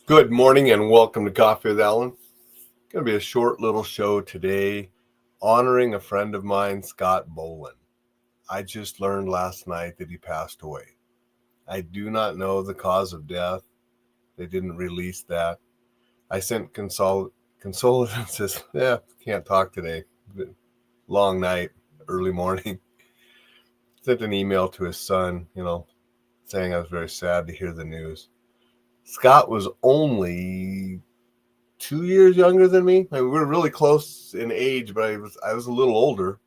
Good morning and welcome to Coffee with Alain. Going to be a short little show today honoring a friend of mine, Scott Bolan. I just learned last night that he passed away. I do not know the cause of death. They didn't release that. I sent condolences. Can't talk today. Long night, early morning. Sent an email to his son, saying I was very sad to hear the news. Scott was only 2 years younger than me. I mean, we were really close in age, but I was a little older.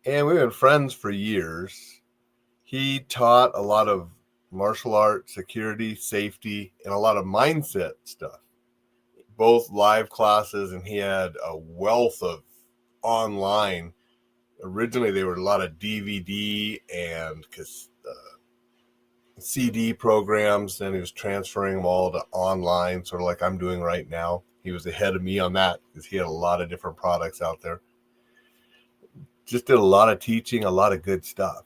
And we've been friends for years. He taught a lot of martial arts, security, safety, and a lot of mindset stuff. Both live classes, and he had a wealth of online. Originally, they were a lot of DVD and CD programs, then he was transferring them all to online, sort of like I'm doing right now. He was ahead of me on that because he had a lot of different products out there. Just did a lot of teaching, a lot of good stuff.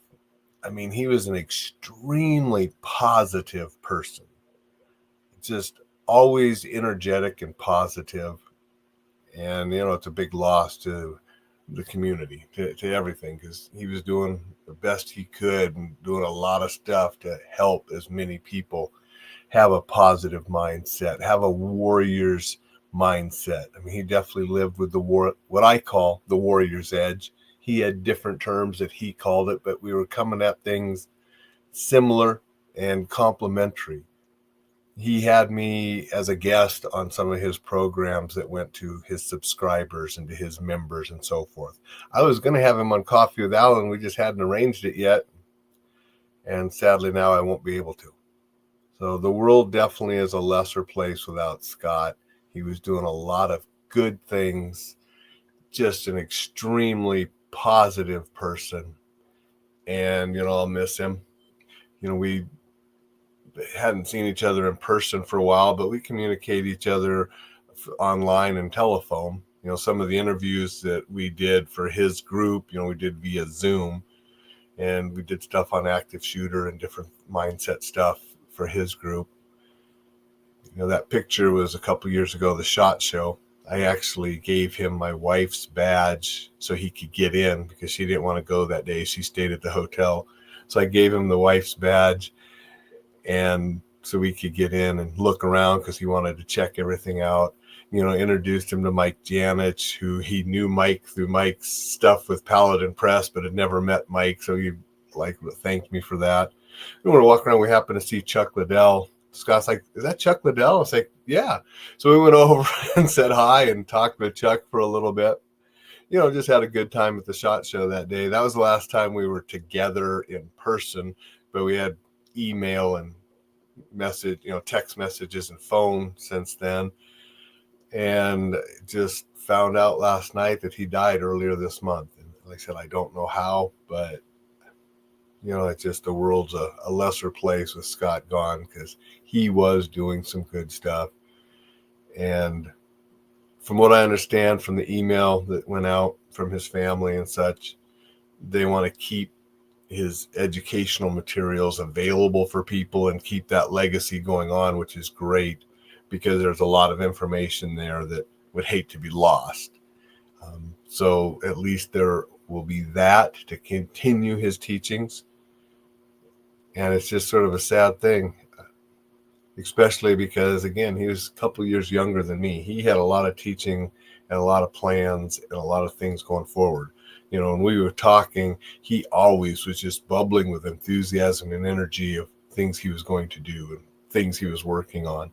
I mean, he was an extremely positive person. Just always energetic and positive. And, it's a big loss to the community, to everything, because he was doing the best he could and doing a lot of stuff to help as many people have a positive mindset, have a warrior's mindset. I mean, he definitely lived with what I call the warrior's edge. He had different terms that he called it, but we were coming at things similar and complementary. He had me as a guest on some of his programs that went to his subscribers and to his members and so forth. I was going to have him on Coffee with Alain. We just hadn't arranged it yet. And sadly, now I won't be able to. So the world definitely is a lesser place without Scott. He was doing a lot of good things, just an extremely positive person. And, I'll miss him. We hadn't seen each other in person for a while, but we communicate each other online and telephone. Some of the interviews that we did for his group, we did via Zoom, and we did stuff on active shooter and different mindset stuff for his group. That picture was a couple years ago, the SHOT Show. I actually gave him my wife's badge so he could get in because she didn't want to go that day. She stayed at the hotel. So I gave him the wife's badge, and so we could get in and look around because he wanted to check everything out. Introduced him to Mike Janich, who he knew Mike through Mike's stuff with Paladin Press, but had never met Mike. So he thanked me for that. And when we walk around, we happened to see Chuck Liddell. Scott's like, "Is that Chuck Liddell?" I was like, "Yeah." So we went over and said hi and talked with Chuck for a little bit. Just had a good time at the SHOT Show that day. That was the last time we were together in person, but we had email and text messages and phone since then. And just found out last night that he died earlier this month. And like I said, I don't know how, but it's just the world's a lesser place with Scott gone because he was doing some good stuff. And from what I understand from the email that went out from his family and such, they want to keep his educational materials available for people and keep that legacy going on, which is great because there's a lot of information there that would hate to be lost. So at least there will be that to continue his teachings. And it's just sort of a sad thing, especially because, again, he was a couple of years younger than me. He had a lot of teaching and a lot of plans and a lot of things going forward. When we were talking, he always was just bubbling with enthusiasm and energy of things he was going to do and things he was working on.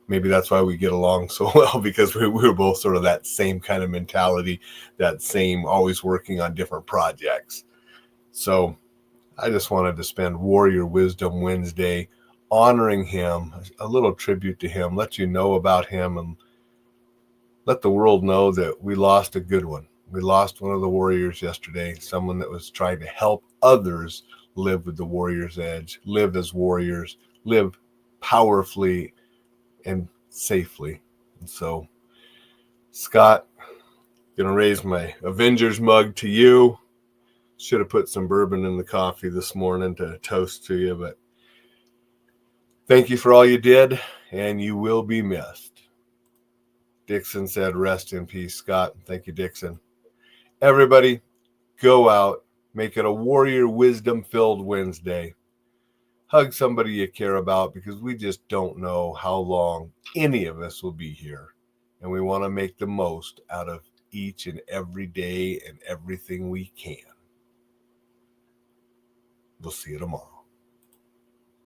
Maybe that's why we get along so well, because we were both sort of that same kind of mentality, that same always working on different projects. So I just wanted to spend Warrior Wisdom Wednesday honoring him, a little tribute to him, let you know about him, and let the world know that we lost a good one. We lost one of the warriors yesterday, someone that was trying to help others live with the warrior's edge, live as warriors, live powerfully and safely. And so, Scott, going to raise my Avengers mug to you. Should have put some bourbon in the coffee this morning to toast to you, but Thank you for all you did, and you will be missed. Dixon said, rest in peace, Scott. Thank you, Dixon. Everybody, go out. Make it a warrior wisdom-filled Wednesday. Hug somebody you care about, because we just don't know how long any of us will be here. And we want to make the most out of each and every day and everything we can. We'll see you tomorrow.